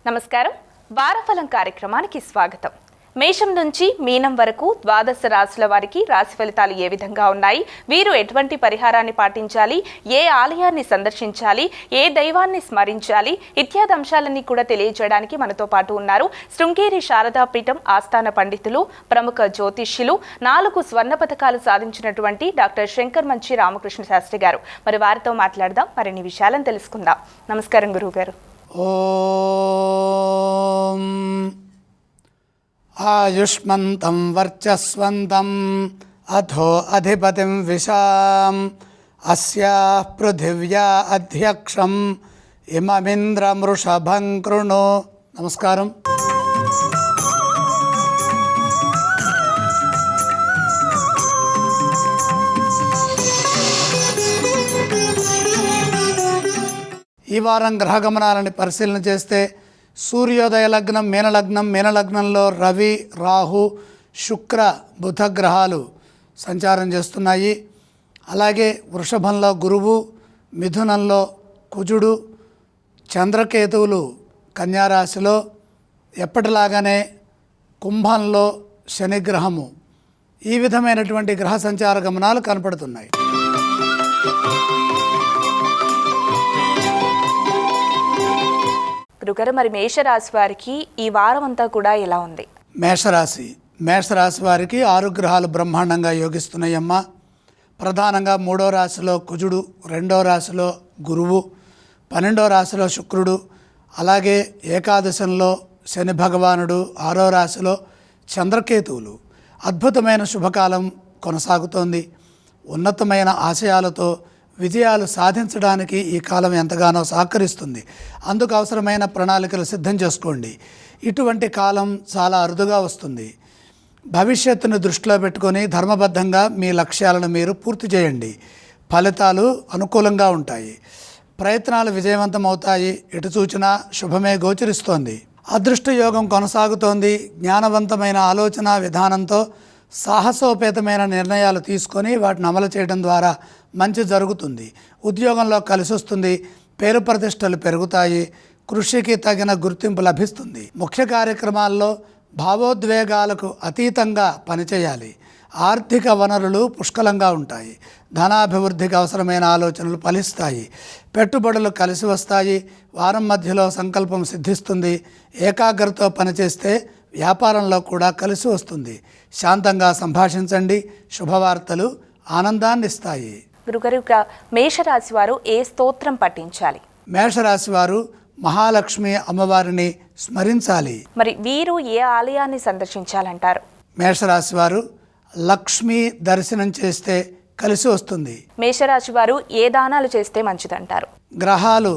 నమస్కారం. వారఫలం కార్యక్రమానికి స్వాగతం. మేషం నుంచి మీనం వరకు ద్వాదశ రాశుల వారికి రాశి ఫలితాలు ఏ విధంగా ఉన్నాయి, వీరు ఎటువంటి పరిహారాన్ని పాటించాలి, ఏ ఆలయాన్ని సందర్శించాలి, ఏ దైవాన్ని స్మరించాలి ఇత్యాది అంశాలన్నీ కూడా తెలియజేయడానికి మనతో పాటు ఉన్నారు శృంగేరి శారదా పీఠం ఆస్థాన పండితులు, ప్రముఖ జ్యోతిష్యులు, 4 స్వర్ణ పథకాలు సాధించినటువంటి డాక్టర్ శంకర్ మంచి రామకృష్ణ శాస్త్రి గారు. మరి వారితో మాట్లాడదాం, మరిన్ని విషయాలను తెలుసుకుందాం. నమస్కారం గురువు గారు. ఓం ఆయుష్మంతం వర్చస్వంతం అథో అధిపతిం విశాం అస్యాః పృథివ్యా అధ్యక్షం ఇమమింద్రమృషభం కృణు. నమస్కారం. ఈ వారం గ్రహగమనాలని పరిశీలన చేస్తే సూర్యోదయ లగ్నం మీనలగ్నం, మీనలగ్నంలో రవి, రాహు, శుక్ర, బుధ గ్రహాలు సంచారం చేస్తున్నాయి. అలాగే వృషభంలో గురువు, మిథునంలో కుజుడు, చంద్రకేతువులు కన్యారాశిలో, ఎప్పటిలాగానే కుంభంలో శనిగ్రహము. ఈ విధమైనటువంటి గ్రహ సంచార గమనాలు కనపడుతున్నాయి. గురుగారు, మరి మేషరాశి వారికి ఈ వారం అంతా కూడా ఎలా ఉంది? మేషరాశి వారికి 6 గ్రహాలు బ్రహ్మాండంగా యోగిస్తున్నాయమ్మా. ప్రధానంగా 3వ రాశిలో కుజుడు, 2వ రాశిలో గురువు, 12వ రాశిలో శుక్రుడు, అలాగే ఏకాదశంలో శని భగవానుడు, 6వ రాశిలో చంద్రకేతువులు. అద్భుతమైన శుభకాలం కొనసాగుతోంది. ఉన్నతమైన ఆశయాలతో విజయాలు సాధించడానికి ఈ కాలం ఎంతగానో సహకరిస్తుంది. అందుకు అవసరమైన ప్రణాళికలు సిద్ధం చేసుకోండి. ఇటువంటి కాలం చాలా అరుదుగా వస్తుంది. భవిష్యత్తును దృష్టిలో పెట్టుకొని ధర్మబద్ధంగా మీ లక్ష్యాలను మీరు పూర్తి చేయండి. ఫలితాలు అనుకూలంగా ఉంటాయి. ప్రయత్నాలు విజయవంతం అవుతాయి. ఎటు చూచినా శుభమే గోచరిస్తోంది. అదృష్ట యోగం కొనసాగుతోంది. జ్ఞానవంతమైన ఆలోచన విధానంతో సాహసోపేతమైన నిర్ణయాలు తీసుకొని వాటిని అమలు చేయడం ద్వారా మంచి జరుగుతుంది. ఉద్యోగంలో కలిసి వస్తుంది. పేరు ప్రతిష్టలు పెరుగుతాయి. కృషికి తగిన గుర్తింపు లభిస్తుంది. ముఖ్య కార్యక్రమాల్లో భావోద్వేగాలకు అతీతంగా పనిచేయాలి. ఆర్థిక వనరులు పుష్కలంగా ఉంటాయి. ధనాభివృద్ధికి అవసరమైన ఆలోచనలు ఫలిస్తాయి. పెట్టుబడులు కలిసి వస్తాయి. వారం మధ్యలో సంకల్పం సిద్ధిస్తుంది. ఏకాగ్రతతో పనిచేస్తే వ్యాపారంలో కూడా కలిసి వస్తుంది. శాంతంగా సంభాషించండి. శుభవార్తలు ఆనందాన్ని ఇస్తాయి. గురుగారు, మేషరాశి వారు ఏ స్తోత్రం పఠించాలి? మేషరాశి వారు మహాలక్ష్మి అమ్మవారిని స్మరించాలి. మరి వీరు ఏ ఆలయాన్ని సందర్శించాలంటారు? మేషరాశి వారు లక్ష్మీ దర్శనం చేస్తే కలిసి వస్తుంది. మేషరాశి వారు ఏ దానాలు చేస్తే మంచిదంటారు? గ్రహాలు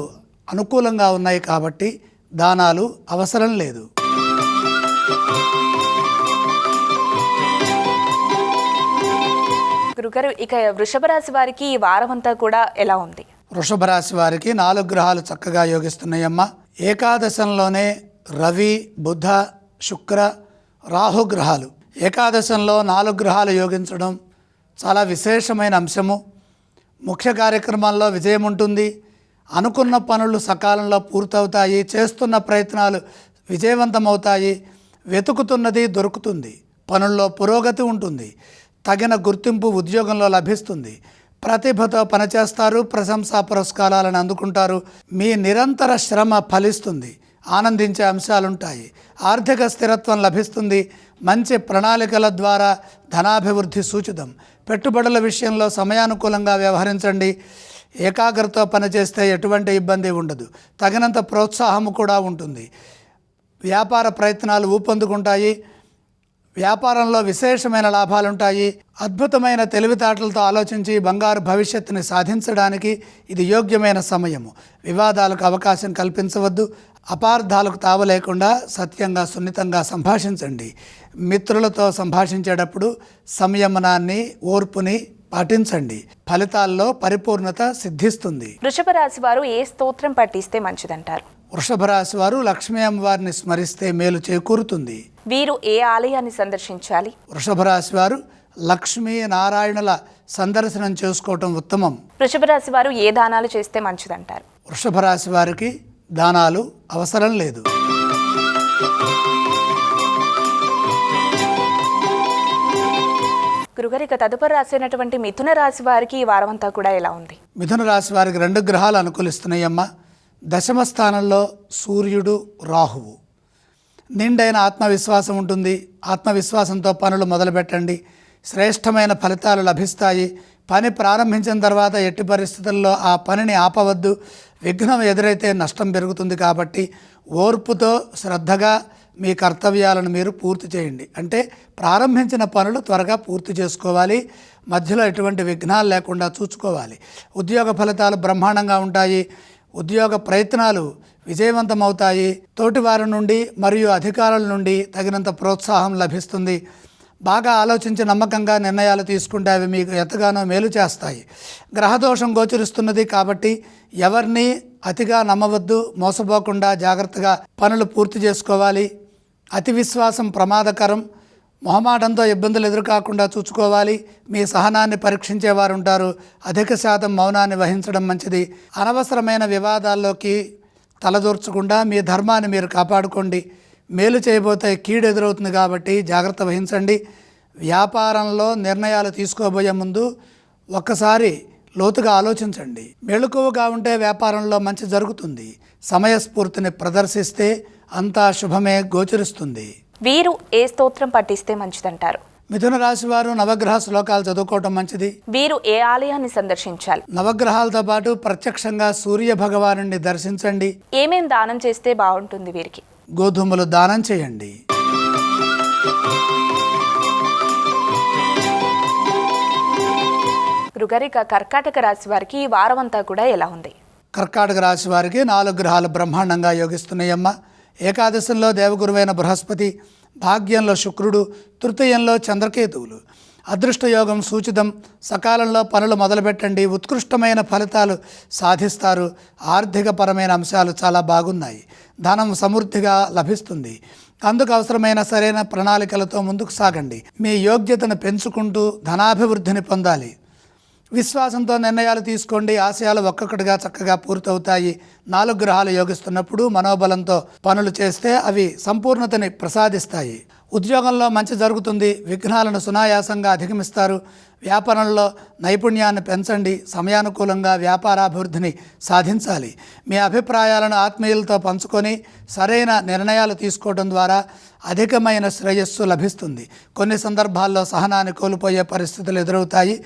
అనుకూలంగా ఉన్నాయి కాబట్టి దానాలు అవసరం లేదు. గురుగారు, ఇక వృషభ రాశి వారికి ఈ వారం అంతా కూడా ఎలా ఉంది? వృషభ రాశి వారికి 4 గ్రహాలు చక్కగా యోగిస్తున్నాయమ్మా. ఏకాదశంలోనే రవి, బుధ, శుక్ర, రాహు గ్రహాలు. ఏకాదశంలో 4 గ్రహాలు యోగించడం చాలా విశేషమైన అంశము. ముఖ్య కార్యక్రమాల్లో విజయం ఉంటుంది. అనుకున్న పనులు సకాలంలో పూర్తవుతాయి. చేస్తున్న ప్రయత్నాలు విజయవంతమవుతాయి. వెతుకుతున్నది దొరుకుతుంది. పనుల్లో పురోగతి ఉంటుంది. తగిన గుర్తింపు ఉద్యోగంలో లభిస్తుంది. ప్రతిభతో పనిచేస్తారు. ప్రశంసా పురస్కారాలను అందుకుంటారు. మీ నిరంతర శ్రమ ఫలిస్తుంది. ఆనందించే అంశాలుంటాయి. ఆర్థిక స్థిరత్వం లభిస్తుంది. మంచి ప్రణాళికల ద్వారా ధనాభివృద్ధి సూచితం. పెట్టుబడుల విషయంలో సమయానుకూలంగా వ్యవహరించండి. ఏకాగ్రతతో పనిచేస్తే ఎటువంటి ఇబ్బంది ఉండదు. తగినంత ప్రోత్సాహము కూడా ఉంటుంది. వ్యాపార ప్రయత్నాలు ఊపందుకుంటాయి. వ్యాపారంలో విశేషమైన లాభాలుంటాయి. అద్భుతమైన తెలివితేటలతో ఆలోచించి బంగారు భవిష్యత్తుని సాధించడానికి ఇది యోగ్యమైన సమయము. వివాదాలకు అవకాశం కల్పించవద్దు. అపార్థాలకు తావలేకుండా సత్యంగా, సున్నితంగా సంభాషించండి. మిత్రులతో సంభాషించేటప్పుడు సంయమనాన్ని, ఓర్పుని పాటించండి. ఫలితాల్లో పరిపూర్ణత సిద్ధిస్తుంది. వృషభ రాశి వారు ఏ స్తోత్రం పఠిస్తే మంచిదంటారు? వృషభ రాశి వారు లక్ష్మీ అమ్మవారిని స్మరిస్తే మేలు చేకూరుతుంది. వీరు ఏ ఆలయాన్ని సందర్శించాలి? వృషభ రాశి వారు లక్ష్మీ నారాయణుల సందర్శనం చేసుకోవటం ఉత్తమం. వృషభ రాశి వారు ఏ దానాలు చేస్తే మంచిదంటారు? వృషభ రాశి వారికి దానాలు అవసరం లేదు. గురుగారు, ఇక తదుపరి రాసినటువంటి మిథున రాశి వారికి ఈ వారం అంతా కూడా ఎలా ఉంది? మిథున రాశి వారికి 2 గ్రహాలు అనుకూలిస్తున్నాయమ్మా. దశమ స్థానంలో సూర్యుడు, రాహువు. నిండైన ఆత్మవిశ్వాసం ఉంటుంది. ఆత్మవిశ్వాసంతో పనులు మొదలుపెట్టండి. శ్రేష్టమైన ఫలితాలు లభిస్తాయి. పని ప్రారంభించిన తర్వాత ఎట్టి పరిస్థితుల్లో ఆ పనిని ఆపవద్దు. విఘ్నం ఎదురైతే నష్టం పెరుగుతుంది. కాబట్టి ఓర్పుతో శ్రద్ధగా మీ కర్తవ్యాలను మీరు పూర్తి చేయండి. అంటే ప్రారంభించిన పనులు త్వరగా పూర్తి చేసుకోవాలి. మధ్యలో ఎటువంటి విఘ్నాలు లేకుండా చూసుకోవాలి. ఉద్యోగ ఫలితాలు బ్రహ్మాండంగా ఉంటాయి. ఉద్యోగ ప్రయత్నాలు విజయవంతమవుతాయి. తోటివారి నుండి మరియు అధికారుల నుండి తగినంత ప్రోత్సాహం లభిస్తుంది. బాగా ఆలోచించి నమ్మకంగా నిర్ణయాలు తీసుకుంటే అవి మీకు ఎంతగానో మేలు చేస్తాయి. గ్రహదోషం గోచరిస్తున్నది కాబట్టి ఎవరిని అతిగా నమ్మవద్దు. మోసపోకుండా జాగ్రత్తగా పనులు పూర్తి చేసుకోవాలి. అతి విశ్వాసం ప్రమాదకరం. మొహమాటంతో ఇబ్బందులు ఎదురుకాకుండా చూసుకోవాలి. మీ సహనాన్ని పరీక్షించేవారు ఉంటారు. అధిక శాతం మౌనాన్ని వహించడం మంచిది. అనవసరమైన వివాదాల్లోకి తలదూర్చకుండా మీ ధర్మాన్ని మీరు కాపాడుకోండి. మేలు చేయబోతే కీడు ఎదురవుతుంది కాబట్టి జాగ్రత్త వహించండి. వ్యాపారంలో నిర్ణయాలు తీసుకోబోయే ముందు ఒక్కసారి లోతుగా ఆలోచించండి. మెళుకువగా ఉంటే వ్యాపారంలో మంచి జరుగుతుంది. సమయస్ఫూర్తిని ప్రదర్శిస్తే అంతా శుభమే గోచరిస్తుంది. వీరు ఏ స్తోత్రం పఠిస్తే మంచిదంటారు? మిథున రాశి వారు నవగ్రహ శ్లోకాలు చదువుకోవటం మంచిది. వీరు ఏ ఆలయాన్ని సందర్శించాలి? నవగ్రహాలతో పాటు ప్రత్యక్షంగా సూర్య భగవాను దర్శించండి. ఏమేం దానం చేస్తే బాగుంటుంది వీరికి? గోధుమలు దానం చేయండి. గురుగారు, ఇక కర్కాటక రాశి వారికి ఈ వారం అంతా కూడా ఎలా ఉంది? కర్కాటక రాశి వారికి 4 గ్రహాలు బ్రహ్మాండంగా యోగిస్తున్నాయమ్మ. ఏకాదశంలో దేవగురువైన బృహస్పతి, భాగ్యంలో శుక్రుడు, తృతీయంలో చంద్రకేతువులు. అదృష్టయోగం సూచితం. సకాలంలో పనులు మొదలుపెట్టండి. ఉత్కృష్టమైన ఫలితాలు సాధిస్తారు. ఆర్థికపరమైన అంశాలు చాలా బాగున్నాయి. ధనం సమృద్ధిగా లభిస్తుంది. అందుకు అవసరమైన సరైన ప్రణాళికలతో ముందుకు సాగండి. మీ యోగ్యతను పెంచుకుంటూ ధనాభివృద్ధిని పొందాలి. విశ్వాసంతో నిర్ణయాలు తీసుకోండి. ఆశయాలు ఒక్కొక్కటిగా చక్కగా పూర్తవుతాయి. 4 గ్రహాలు యోగిస్తున్నప్పుడు మనోబలంతో పనులు చేస్తే అవి సంపూర్ణతని ప్రసాదిస్తాయి. ఉద్యోగంలో మంచి జరుగుతుంది. విఘ్నాలను సునాయాసంగా అధిగమిస్తారు. వ్యాపారంలో నైపుణ్యాన్ని పెంచండి. సమయానుకూలంగా వ్యాపారాభివృద్ధిని సాధించాలి. మీ అభిప్రాయాలను ఆత్మీయులతో పంచుకొని సరైన నిర్ణయాలు తీసుకోవడం ద్వారా అధికమైన శ్రేయస్సు లభిస్తుంది. కొన్ని సందర్భాల్లో సహనాన్ని కోల్పోయే పరిస్థితులు ఎదురవుతాయి.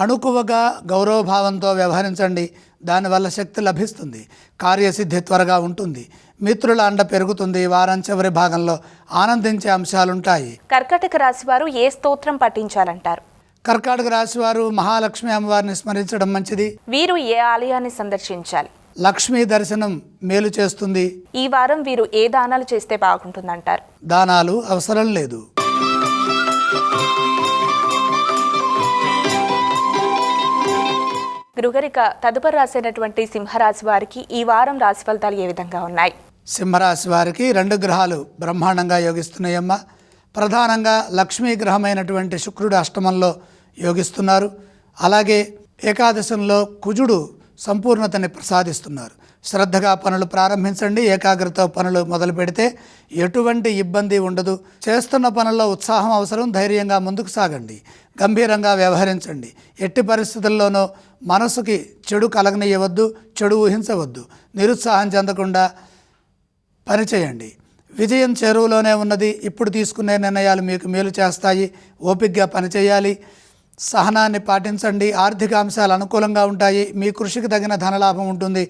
అణుకువగా గౌరవభావంతో వ్యవహరించండి. దానివల్ల శక్తి లభిస్తుంది. కార్యసిద్ధి త్వరగా ఉంటుంది. మిత్రుల అండ పెరుగుతుంది. వారం చివరి భాగంలో ఆనందించే అంశాలుంటాయి. కర్కాటక రాశి వారు ఏ స్తోత్రం పఠించాలంటారు? కర్కాటక రాశి వారు మహాలక్ష్మి అమ్మవారిని స్మరించడం మంచిది. వీరు ఏ ఆలయాన్ని సందర్శించాలి? లక్ష్మీ దర్శనం మేలు చేస్తుంది. ఈ వారం వీరు ఏ దానాలు చేస్తే బాగుంటుందంటారు? దానాలు అవసరం లేదు. గురుగారిక తదుపరి రాసినటువంటి సింహరాశి వారికి ఈ వారం రాశి ఫలితాలు ఏ విధంగా ఉన్నాయి? సింహరాశి వారికి 2 గ్రహాలు బ్రహ్మాండంగా యోగిస్తున్నాయమ్మ. ప్రధానంగా లక్ష్మీ గ్రహమైనటువంటి శుక్రుడు అష్టమంలో యోగిస్తున్నారు. అలాగే ఏకాదశంలో కుజుడు సంపూర్ణతని ప్రసాదిస్తున్నారు. శ్రద్ధగా పనులు ప్రారంభించండి. ఏకాగ్రత పనులు మొదలు పెడితే ఎటువంటి ఇబ్బంది ఉండదు. చేస్తున్న పనుల్లో ఉత్సాహం అవసరం. ధైర్యంగా ముందుకు సాగండి. గంభీరంగా వ్యవహరించండి. ఎట్టి పరిస్థితుల్లోనూ మనసుకి చెడు కలగనీయవద్దు. చెడు ఊహించవద్దు. నిరుత్సాహం చెందకుండా పనిచేయండి. విజయం చెరువులోనే ఉన్నది. ఇప్పుడు తీసుకునే నిర్ణయాలు మీకు మేలు చేస్తాయి. ఓపికగా పనిచేయాలి. సహనాన్ని పాటించండి. ఆర్థిక అంశాలు అనుకూలంగా ఉంటాయి. మీ కృషికి తగిన ధనలాభం ఉంటుంది.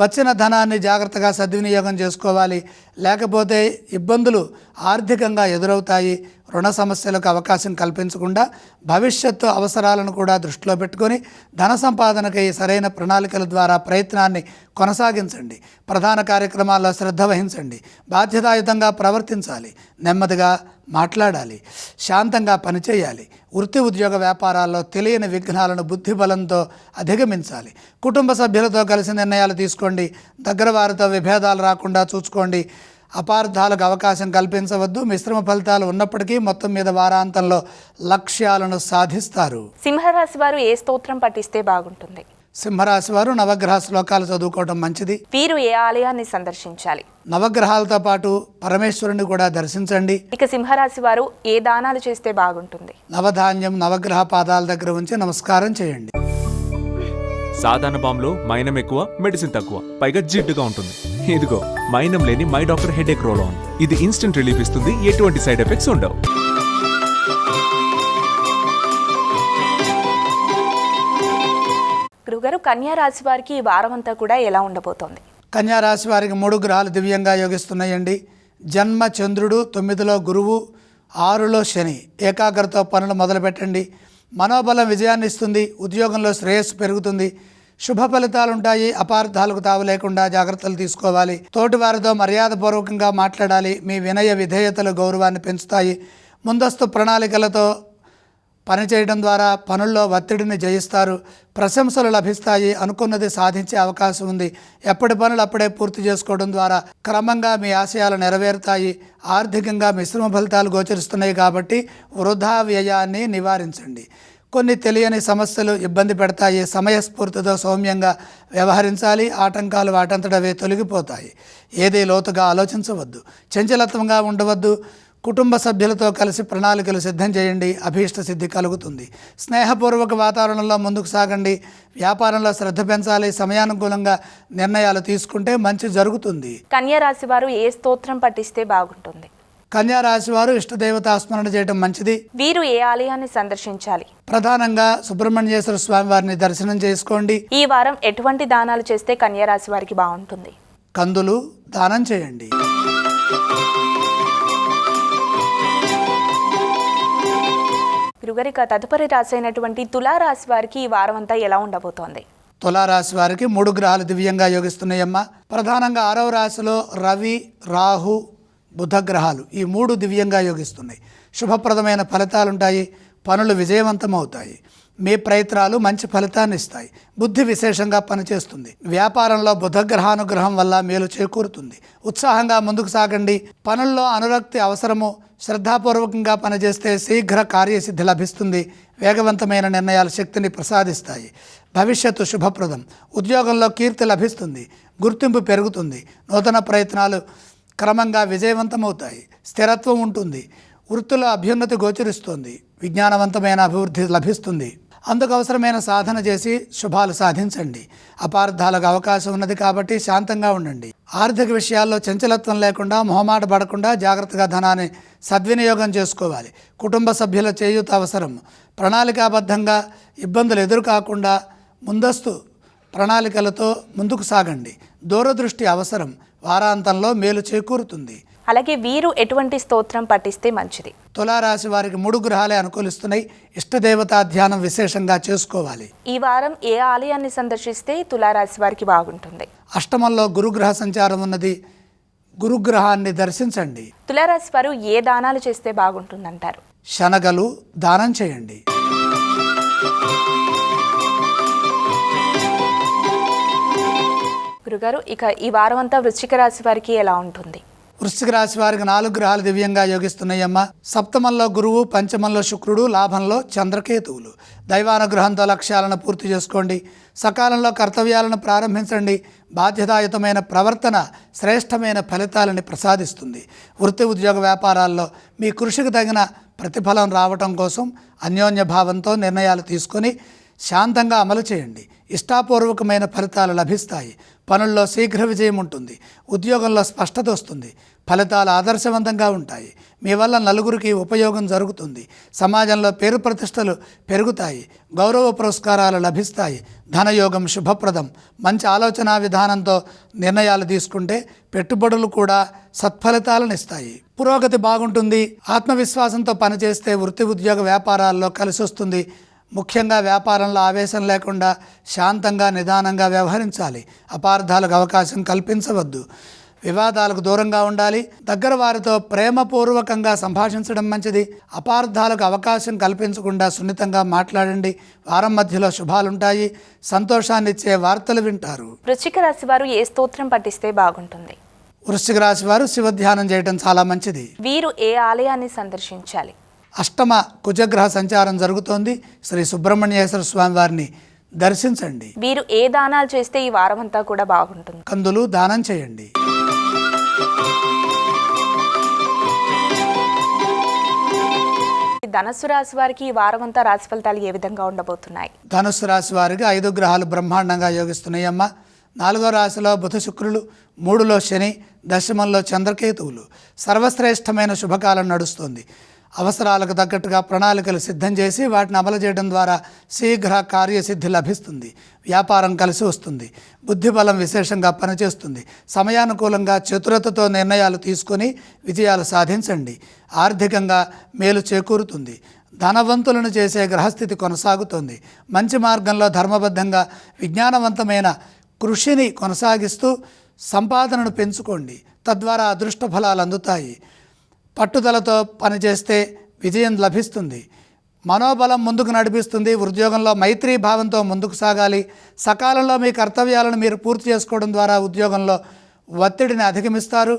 వచ్చిన ధనాన్ని జాగ్రత్తగా సద్వినియోగం చేసుకోవాలి. లేకపోతే ఇబ్బందులు ఆర్థికంగా ఎదురవుతాయి. రుణ సమస్యలకు అవకాశం కల్పించకుండా భవిష్యత్తు అవసరాలను కూడా దృష్టిలో పెట్టుకొని ధన సంపాదనకై సరైన ప్రణాళికల ద్వారా ప్రయత్నాన్ని కొనసాగించండి. ప్రధాన కార్యక్రమాల్లో శ్రద్ధ వహించండి. బాధ్యతాయుతంగా ప్రవర్తించాలి. నెమ్మదిగా మాట్లాడాలి. శాంతంగా పనిచేయాలి. వృత్తి ఉద్యోగ వ్యాపారాల్లో తెలియని విఘ్నాలను బుద్ధిబలంతో అధిగమించాలి. కుటుంబ సభ్యులతో కలిసి నిర్ణయాలు తీసుకోండి. దగ్గర వారితో విభేదాలు రాకుండా చూసుకోండి. అపార్థాలకు అవకాశం కల్పించవద్దు. మిశ్రమ ఫలితాలు ఉన్నప్పటికీ మొత్తం మీద వారాంతంలో లక్ష్యాలను సాధిస్తారు. సింహరాశి వారు ఏ స్తోత్రం పఠిస్తే బాగుంటుంది? సింహరాశి వారు నవగ్రహ శ్లోకాలు చదువుకోవడం మంచిది. వీరు ఏ ఆలయాన్ని సందర్శించాలి? నవగ్రహాలతో పాటు పరమేశ్వరుని కూడా దర్శించండి. ఇక సింహరాశి వారు ఏ దానాలు చేస్తే బాగుంటుంది? నవధాన్యం నవగ్రహ పాదాల దగ్గర ఉంచి నమస్కారం చేయండి. సాధారణ బాంబులో మైనం ఎక్కువ, మెడిసిన్ తక్కువ, పైగా జిడ్డుగా ఉంటుంది. ఇదిగో మైనం లేని my doctor headache roll on. ఇది ఇన్స్టెంట్ రిలీఫ్ ఇస్తుంది, ఎటువంటి సైడ్ ఎఫెక్ట్స్ ఉండవు. గురుగారు, కన్యా రాశి వారికి ఈ వారం అంతా కూడా ఎలా ఉండబోతోంది? కన్యా రాశి వారికి 3 గ్రహాలు దివ్యంగా యోగిస్తున్నాయండి. జన్మ చంద్రుడు, 9లో గురువు, 6లో శని. ఏకాగ్రతతో పనులు మొదలుపెట్టండి. మనోబలం విజయాన్ని ఇస్తుంది. ఉద్యోగంలో శ్రేయస్సు పెరుగుతుంది. శుభ ఫలితాలు ఉంటాయి. అపార్థాలకు తావు లేకుండా జాగ్రత్తలు తీసుకోవాలి. తోటివారితో మర్యాదపూర్వకంగా మాట్లాడాలి. మీ వినయ విధేయతలు గౌరవాన్ని పెంచుతాయి. ముందస్తు ప్రణాళికలతో పనిచేయడం ద్వారా పనుల్లో ఒత్తిడిని జయిస్తారు. ప్రశంసలు లభిస్తాయి. అనుకున్నది సాధించే అవకాశం ఉంది. ఎప్పటి పనులు అప్పుడే పూర్తి చేసుకోవడం ద్వారా క్రమంగా మీ ఆశయాలు నెరవేరుతాయి. ఆర్థికంగా మిశ్రమ ఫలితాలు గోచరిస్తున్నాయి కాబట్టి వృధా వ్యయాన్ని నివారించండి. కొన్ని తెలియని సమస్యలు ఇబ్బంది పెడతాయి. సమయస్ఫూర్తితో సౌమ్యంగా వ్యవహరించాలి. ఆటంకాలు వాటంతటవే తొలగిపోతాయి. ఏదీ లోతుగా ఆలోచించవద్దు. చంచలత్వంగా ఉండవద్దు. కుటుంబ సభ్యులతో కలిసి ప్రణాళికలు సిద్ధం చేయండి. అభీష్ట సిద్ధి కలుగుతుంది. స్నేహపూర్వక వాతావరణంలో ముందుకు సాగండి. వ్యాపారంలో శ్రద్ధ పెంచాలి. సమయానుకూలంగా నిర్ణయాలు తీసుకుంటే మంచి జరుగుతుంది. కన్యా రాశి వారు ఏ స్తోత్రం పఠిస్తే బాగుంటుంది? కన్యా రాశి వారు ఇష్టదేవతా స్మరణ చేయడం మంచిది. వీరు ఏ ఆలయాన్ని సందర్శించాలి? ప్రధానంగా సుబ్రహ్మణ్యేశ్వర స్వామి వారిని దర్శనం చేసుకోండి. ఈ వారం ఎటువంటి దానాలు చేస్తే కన్యా రాశి వారికి బాగుంటుంది? కందులు దానం చేయండి. గురుగారు, ఇక తదుపరి రాశి అయినటువంటి తులారాశి వారికి ఈ వారం అంతా ఎలా ఉండబోతోంది? తులారాశి వారికి 3 గ్రహాలు దివ్యంగా యోగిస్తున్నాయమ్మా. ప్రధానంగా 6వ రాశిలో రవి, రాహు, బుధ గ్రహాలు ఈ 3 దివ్యంగా యోగిస్తున్నాయి. శుభప్రదమైన ఫలితాలుంటాయి. పనులు విజయవంతమవుతాయి. మీ ప్రయత్నాలు మంచి ఫలితాన్ని ఇస్తాయి. బుద్ధి విశేషంగా పనిచేస్తుంది. వ్యాపారంలో బుధగ్రహానుగ్రహం వల్ల మేలు చేకూరుతుంది. ఉత్సాహంగా ముందుకు సాగండి. పనుల్లో అనురక్తి అవసరము. శ్రద్ధాపూర్వకంగా పనిచేస్తే శీఘ్ర కార్యసిద్ధి లభిస్తుంది. వేగవంతమైన నిర్ణయాలు శక్తిని ప్రసాదిస్తాయి. భవిష్యత్తు శుభప్రదం. ఉద్యోగంలో కీర్తి లభిస్తుంది. గుర్తింపు పెరుగుతుంది. నూతన ప్రయత్నాలు క్రమంగా విజయవంతమవుతాయి. స్థిరత్వం ఉంటుంది. వృత్తిలో అభ్యున్నతి గోచరిస్తుంది. విజ్ఞానవంతమైన అభివృద్ధి లభిస్తుంది. అందుకు అవసరమైన సాధన చేసి శుభాలు సాధించండి. అపార్థాలకు అవకాశం ఉన్నది కాబట్టి శాంతంగా ఉండండి. ఆర్థిక విషయాల్లో చంచలత్వం లేకుండా, మొహమాట పడకుండా జాగ్రత్తగా ధనాన్ని సద్వినియోగం చేసుకోవాలి. కుటుంబ సభ్యుల చేయూత అవసరం. ప్రణాళికాబద్ధంగా ఇబ్బందులు ఎదురుకాకుండా ముందస్తు ప్రణాళికలతో ముందుకు సాగండి. దూరదృష్టి అవసరం. వారాంతంలో మేలు చేకూరుతుంది. అలాగే వీరు ఎటువంటి స్తోత్రం పఠిస్తే మంచిది? తులారాశి వారికి 3 గ్రహాలే అనుకూలిస్తున్నాయి. ఇష్టదేవతా ధ్యానం విశేషంగా చేసుకోవాలి. ఈ వారం ఏ ఆలయాన్ని సందర్శిస్తే తులారాశి వారికి బాగుంటుంది? అష్టమంలో గురుగ్రహ సంచారం ఉన్నది. గురుగ్రహాన్ని దర్శించండి. తులారాశి వారు ఏ దానాలు చేస్తే బాగుంటుందంటారు? శనగలు దానం చేయండి. గురుగారు, ఇక ఈ వారం అంతా వృశ్చిక రాశి వారికి ఎలా ఉంటుంది? వృశ్చిక రాశి వారికి 4 గ్రహాలు దివ్యంగా యోగిస్తున్నాయమ్మా. సప్తమంలో గురువు, పంచమంలో శుక్రుడు, లాభంలో చంద్రకేతువులు. దైవానుగ్రహంతో లక్ష్యాలను పూర్తి చేసుకోండి. సకాలంలో కర్తవ్యాలను ప్రారంభించండి. బాధ్యతాయుతమైన ప్రవర్తన శ్రేష్టమైన ఫలితాలని ప్రసాదిస్తుంది. వృత్తి ఉద్యోగ వ్యాపారాల్లో మీ కృషికి తగిన ప్రతిఫలం రావటం కోసం అన్యోన్య భావంతో నిర్ణయాలు తీసుకొని శాంతంగా అమలు చేయండి. ఇష్టాపూర్వకమైన ఫలితాలు లభిస్తాయి. పనుల్లో శీఘ్ర విజయం ఉంటుంది. ఉద్యోగంలో స్పష్టత వస్తుంది. ఫలితాలు ఆదర్శవంతంగా ఉంటాయి. మీ వల్ల నలుగురికి ఉపయోగం జరుగుతుంది. సమాజంలో పేరు ప్రతిష్టలు పెరుగుతాయి. గౌరవ పురస్కారాలు లభిస్తాయి. ధనయోగం శుభప్రదం. మంచి ఆలోచన విధానంతో నిర్ణయాలు తీసుకుంటే పెట్టుబడులు కూడా సత్ఫలితాలను ఇస్తాయి. పురోగతి బాగుంటుంది. ఆత్మవిశ్వాసంతో పనిచేస్తే వృత్తి ఉద్యోగ వ్యాపారాల్లో కలిసి వస్తుంది. ముఖ్యంగా వ్యాపారంలో ఆవేశం లేకుండా శాంతంగా నిదానంగా వ్యవహరించాలి. అపార్థాలకు అవకాశం కల్పించవద్దు. వివాదాలకు దూరంగా ఉండాలి. దగ్గర వారితో ప్రేమపూర్వకంగా సంభాషించడం మంచిది. అపార్థాలకు అవకాశం కల్పించకుండా సున్నితంగా మాట్లాడండి. వారం మధ్యలో శుభాలుంటాయి. సంతోషాన్నిచ్చే వార్తలు వింటారు. వృశ్చిక రాశి వారు ఏ స్తోత్రం పఠిస్తే బాగుంటుంది? వృశ్చిక రాశి వారు శివధ్యానం చేయడం చాలా మంచిది. వీరు ఏ ఆలయాన్ని సందర్శించాలి? అష్టమ కుజగ్రహ సంచారం జరుగుతోంది. శ్రీ సుబ్రహ్మణ్యేశ్వర స్వామి వారిని దర్శించండి. వీరు ఏ దానాలు చేస్తే ఈ వారం అంతా కూడా బాగుంటుంది? కందులు దానం చేయండి. ధనుస్సు రాశి వారికి ఈ వారం అంతా రాశి ఫలితాలు ఏ విధంగా ఉండబోతున్నాయి? ధనుస్సు రాశి వారికి 5 గ్రహాలు బ్రహ్మాండంగా యోగిస్తున్నాయమ్మ. 4వ రాశిలో బుధ శుక్రులు, 3లో శని, దశమంలో చంద్రకేతువులు. సర్వశ్రేష్టమైన శుభకాలం నడుస్తుంది. అవసరాలకు తగ్గట్టుగా ప్రణాళికలు సిద్ధం చేసి వాటిని అమలు చేయడం ద్వారా శీఘ్ర కార్యసిద్ధి లభిస్తుంది. వ్యాపారం కలిసి వస్తుంది. బుద్ధిబలం విశేషంగా పనిచేస్తుంది. సమయానుకూలంగా చతురతతో నిర్ణయాలు తీసుకొని విజయాలు సాధించండి. ఆర్థికంగా మేలు చేకూరుతుంది. ధనవంతులను చేసే గ్రహస్థితి కొనసాగుతుంది. మంచి మార్గంలో ధర్మబద్ధంగా విజ్ఞానవంతమైన కృషిని కొనసాగిస్తూ సంపాదనను పెంచుకోండి. తద్వారా అదృష్ట ఫలాలు అందుతాయి. పట్టుదలతో పనిచేస్తే విజయం లభిస్తుంది. మనోబలం ముందుకు నడిపిస్తుంది. ఉద్యోగంలో మైత్రీ భావంతో ముందుకు సాగాలి. సకాలంలో మీ కర్తవ్యాలను మీరు పూర్తి చేసుకోవడం ద్వారా ఉద్యోగంలో ఒత్తిడిని అధిగమిస్తారు.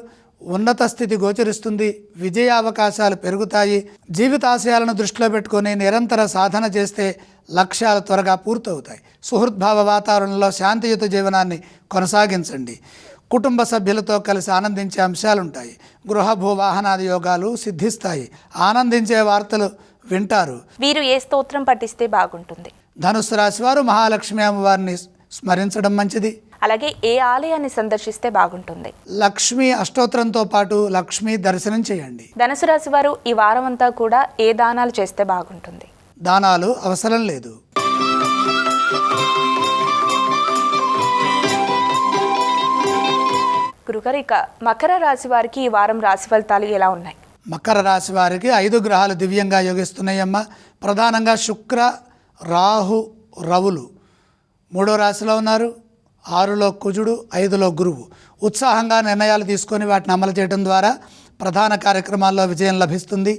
ఉన్నత స్థితి గోచరిస్తుంది. విజయ అవకాశాలు పెరుగుతాయి. జీవితాశయాలను దృష్టిలో పెట్టుకొని నిరంతర సాధన చేస్తే లక్ష్యాలు త్వరగా పూర్తవుతాయి. సుహృద్భావ వాతావరణంలో శాంతియుత జీవనాన్ని కొనసాగించండి. కుటుంబ సభ్యులతో కలిసి ఆనందించే అంశాలుంటాయి. గృహ భూ వాహనాది యోగాలు సిద్ధిస్తాయి. ఆనందించే వార్తలు వింటారు. వీరు ఏ స్తోత్రం పఠిస్తే బాగుంటుంది? ధనుస్సు రాశి వారు మహాలక్ష్మి అమ్మవారిని స్మరించడం మంచిది. అలాగే ఏ ఆలయాన్ని సందర్శిస్తే బాగుంటుంది? లక్ష్మీ అష్టోత్తరంతో పాటు లక్ష్మీ దర్శనం చేయండి. ధనుసు రాశి వారు ఈ వారం అంతా కూడా ఏ దానాలు చేస్తే బాగుంటుంది? దానాలు అవసరం లేదు. గురుగారు, ఇక మకర రాశి వారికి ఈ వారం రాశి ఫలితాలు ఎలా ఉన్నాయి? మకర రాశి వారికి 5 గ్రహాలు దివ్యంగా యోగిస్తున్నాయమ్మ. ప్రధానంగా శుక్ర, రాహు, రవులు 3వ రాశిలో ఉన్నారు. 6లో కుజుడు, 5లో గురువు. ఉత్సాహంగా నిర్ణయాలు తీసుకొని వాటిని అమలు చేయడం ద్వారా ప్రధాన కార్యక్రమాల్లో విజయం లభిస్తుంది.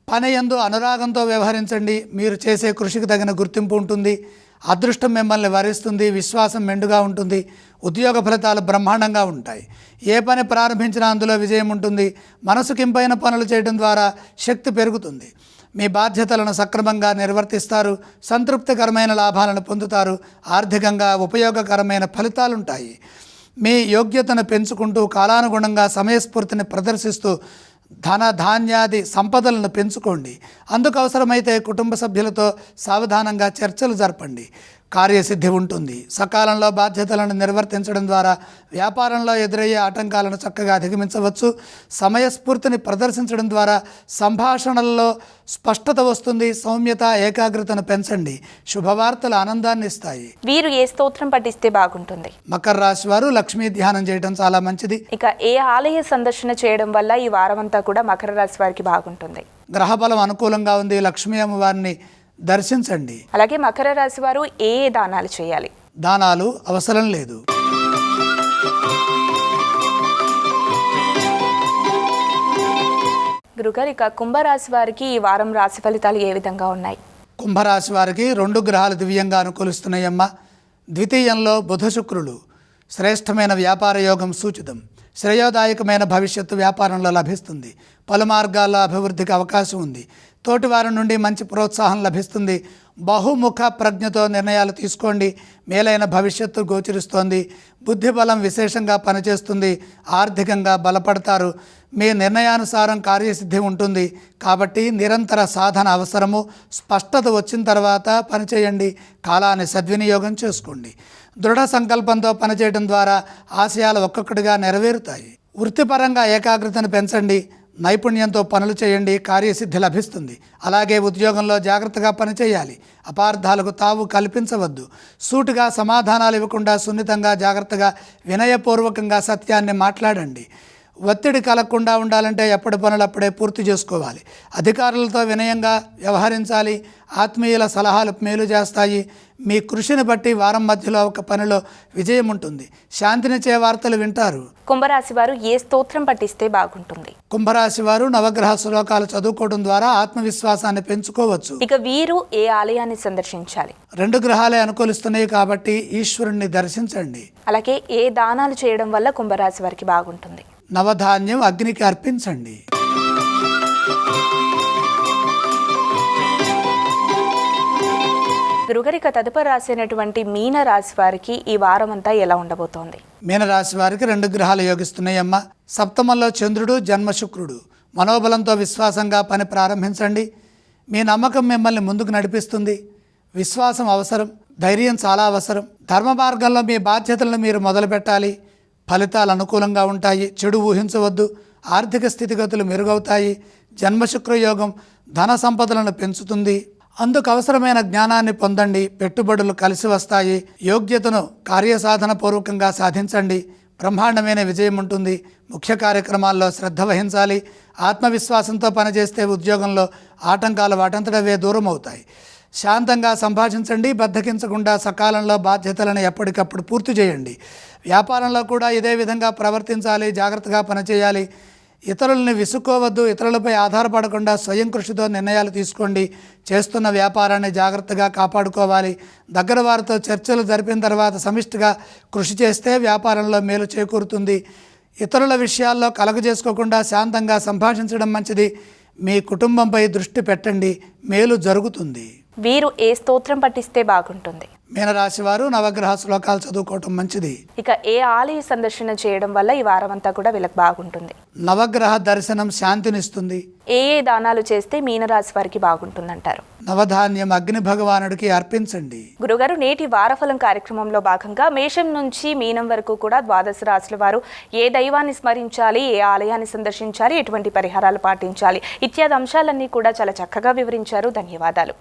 పని యందు అనురాగంతో వ్యవహరించండి. మీరు చేసే కృషికి తగిన గుర్తింపు ఉంటుంది. అదృష్టం మిమ్మల్ని వరిస్తుంది. విశ్వాసం మెండుగా ఉంటుంది. ఉద్యోగ ఫలితాలు బ్రహ్మాండంగా ఉంటాయి. ఏ పని ప్రారంభించినా అందులో విజయం ఉంటుంది. మనసుకింపైన పనులు చేయడం ద్వారా శక్తి పెరుగుతుంది. మీ బాధ్యతలను సక్రమంగా నిర్వర్తిస్తారు. సంతృప్తికరమైన లాభాలను పొందుతారు. ఆర్థికంగా ఉపయోగకరమైన ఫలితాలుంటాయి. మీ యోగ్యతను పెంచుకుంటూ కాలానుగుణంగా సమయస్ఫూర్తిని ప్రదర్శిస్తూ ధన ధాన్యాది సంపదలను పెంచుకోండి. అందుకు అవసరమైతే కుటుంబ సభ్యులతో సావధానంగా చర్చలు జరపండి. కార్యసిద్ధి ఉంటుంది. సకాలంలో బాధ్యతలను నిర్వర్తించడం ద్వారా వ్యాపారంలో ఎదురయ్యే ఆటంకాలను చక్కగా అధిగమించవచ్చు. సమయస్ఫూర్తిని ప్రదర్శించడం ద్వారా సంభాషణల్లో స్పష్టత వస్తుంది. సౌమ్యత, ఏకాగ్రతను పెంచండి. శుభవార్తలు ఆనందాన్ని ఇస్తాయి. వీరు ఏ స్తోత్రం పఠిస్తే బాగుంటుంది? మకర రాశి వారు లక్ష్మీ ధ్యానం చేయడం చాలా మంచిది. ఇక ఏ ఆలయ సందర్శన చేయడం వల్ల ఈ వారం అంతా కూడా మకర రాశి వారికి బాగుంటుంది? గ్రహబలం అనుకూలంగా ఉంది. లక్ష్మీ అమ్మవారిని దర్శించండి. అలాగే మకర రాశి వారు ఏ దానాలు చేయాలి? దానాలు అవసరం లేదు. గురుగారు, ఇక కుంభరాశి వారికి ఈ వారం రాశి ఫలితాలు ఏ విధంగా ఉన్నాయి? కుంభరాశి వారికి 2 గ్రహాలు దివ్యంగా అనుకూలిస్తున్నాయమ్మ. ద్వితీయంలో బుధ శుక్రులు. శ్రేష్టమైన వ్యాపార యోగం సూచితం. శ్రేయోదాయకమైన భవిష్యత్తు వ్యాపారంలో లభిస్తుంది. పలు మార్గాల్లో అభివృద్ధికి అవకాశం ఉంది. తోటివారి నుండి మంచి ప్రోత్సాహం లభిస్తుంది. బహుముఖ ప్రజ్ఞతో నిర్ణయాలు తీసుకోండి. మేలైన భవిష్యత్తు గోచరిస్తోంది. బుద్ధిబలం విశేషంగా పనిచేస్తుంది. ఆర్థికంగా బలపడతారు. మీ నిర్ణయానుసారం కార్యసిద్ధి ఉంటుంది. కాబట్టి నిరంతర సాధన అవసరము. స్పష్టత వచ్చిన తర్వాత పనిచేయండి. కాలాన్ని సద్వినియోగం చేసుకోండి. దృఢ సంకల్పంతో పనిచేయడం ద్వారా ఆశయాలు ఒక్కొక్కటిగా నెరవేరుతాయి. వృత్తిపరంగా ఏకాగ్రతను పెంచండి. నైపుణ్యంతో పనులు చేయండి. కార్యసిద్ధి లభిస్తుంది. అలాగే ఉద్యోగంలో జాగ్రత్తగా పనిచేయాలి. అపార్థాలకు తావు కల్పించవద్దు. సూటిగా సమాధానాలు ఇవ్వకుండా సున్నితంగా, జాగ్రత్తగా, వినయపూర్వకంగా సత్యాన్ని మాట్లాడండి. ఒత్తిడి కలగకుండా ఉండాలంటే ఎప్పటి పనులు అప్పుడే పూర్తి చేసుకోవాలి. అధికారులతో వినయంగా వ్యవహరించాలి. ఆత్మీయుల సలహాలు మేలు చేస్తాయి. మీ కృషిని బట్టి వారం మధ్యలో ఒక పనిలో విజయం ఉంటుంది. శాంతినిచ్చే వార్తలు వింటారు. కుంభరాశి వారు ఏ స్తోత్రం పఠిస్తే బాగుంటుంది? కుంభరాశి వారు నవగ్రహ శ్లోకాలు చదువుకోవడం ద్వారా ఆత్మవిశ్వాసాన్ని పెంచుకోవచ్చు. ఇక వీరు ఏ ఆలయాన్ని సందర్శించాలి? 2 గ్రహాలే అనుకూలిస్తున్నాయి కాబట్టి ఈశ్వరుణ్ణి దర్శించండి. అలాగే ఏ దానాలు చేయడం వల్ల కుంభరాశి వారికి బాగుంటుంది? నవధాన్యం అగ్నికి అర్పించండి. గురుగారిక తదుపరి రాసినటువంటి మీన రాశి వారికి ఈ వారం అంతా ఎలా ఉండబోతోంది? మీనరాశి వారికి 2 గ్రహాలు యోగిస్తున్నాయమ్మ. సప్తమంలో చంద్రుడు, జన్మ శుక్రుడు. మనోబలంతో విశ్వాసంగా పని ప్రారంభించండి. మీ నమ్మకం మిమ్మల్ని ముందుకు నడిపిస్తుంది. విశ్వాసం అవసరం, ధైర్యం చాలా అవసరం. ధర్మ మార్గంలో మీ బాధ్యతలను మీరు మొదలుపెట్టాలి. ఫలితాలు అనుకూలంగా ఉంటాయి. చెడు ఊహించవద్దు. ఆర్థిక స్థితిగతులు మెరుగవుతాయి. జన్మశుక్రయోగం ధన సంపదలను పెంచుతుంది. అందుకు అవసరమైన జ్ఞానాన్ని పొందండి. పెట్టుబడులు కలిసి వస్తాయి. యోగ్యతను కార్యసాధన పూర్వకంగా సాధించండి. బ్రహ్మాండమైన విజయం ఉంటుంది. ముఖ్య కార్యక్రమాల్లో శ్రద్ధ వహించాలి. ఆత్మవిశ్వాసంతో పనిచేస్తే ఉద్యోగంలో ఆటంకాలు వాటంతటవే దూరం అవుతాయి. శాంతంగా సంభాషించండి. బద్దకించకుండా సకాలంలో బాధ్యతలను ఎప్పటికప్పుడు పూర్తి చేయండి. వ్యాపారంలో కూడా ఇదే విధంగా ప్రవర్తించాలి. జాగ్రత్తగా పనిచేయాలి. ఇతరులని విసుక్కోవద్దు. ఇతరులపై ఆధారపడకుండా స్వయం కృషితో నిర్ణయాలు తీసుకోండి. చేస్తున్న వ్యాపారాన్ని జాగ్రత్తగా కాపాడుకోవాలి. దగ్గర వారితో చర్చలు జరిపిన తర్వాత సమిష్టిగా కృషి చేస్తే వ్యాపారంలో మేలు చేకూరుతుంది. ఇతరుల విషయాల్లో కలగజేసుకోకుండా శాంతంగా సంభాషించడం మంచిది. మీ కుటుంబంపై దృష్టి పెట్టండి. మేలు జరుగుతుంది. వీరు ఏ స్తోత్రం పఠిస్తే బాగుంటుంది? మీనరాశి వారు నవగ్రహ శ్లోకాలు చదువుకోవటం మంచిది. ఇక ఏ ఆలయ సందర్శన చేయడం వల్ల ఈ వారం అంతా కూడా వీళ్ళకి బాగుంటుంది? నవగ్రహ దర్శనం శాంతినిస్తుంది. ఏ దానాలు చేస్తే మీనరాశి వారికి బాగుంటుందంటారు? నవధాన్యం అగ్ని భగవానుడికి అర్పించండి. గురుగారు, నేటి వారఫలం కార్యక్రమంలో భాగంగా మేషం నుంచి మీనం వరకు కూడా ద్వాదశ రాశుల వారు ఏ దైవాన్ని స్మరించాలి, ఏ ఆలయాన్ని సందర్శించాలి, ఎటువంటి పరిహారాలు పాటించాలి ఇత్యాది అంశాలన్నీ కూడా చాలా చక్కగా వివరించారు. ధన్యవాదాలు.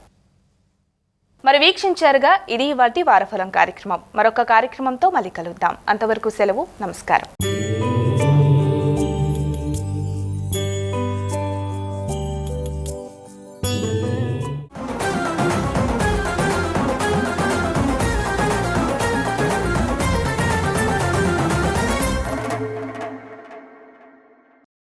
మరి వీక్షించారుగా, ఇది ఇవాల్టి వారఫలం కార్యక్రమం. మరొక కార్యక్రమంతో మళ్ళీ కలుద్దాం. అంతవరకు సెలవు. నమస్కారం.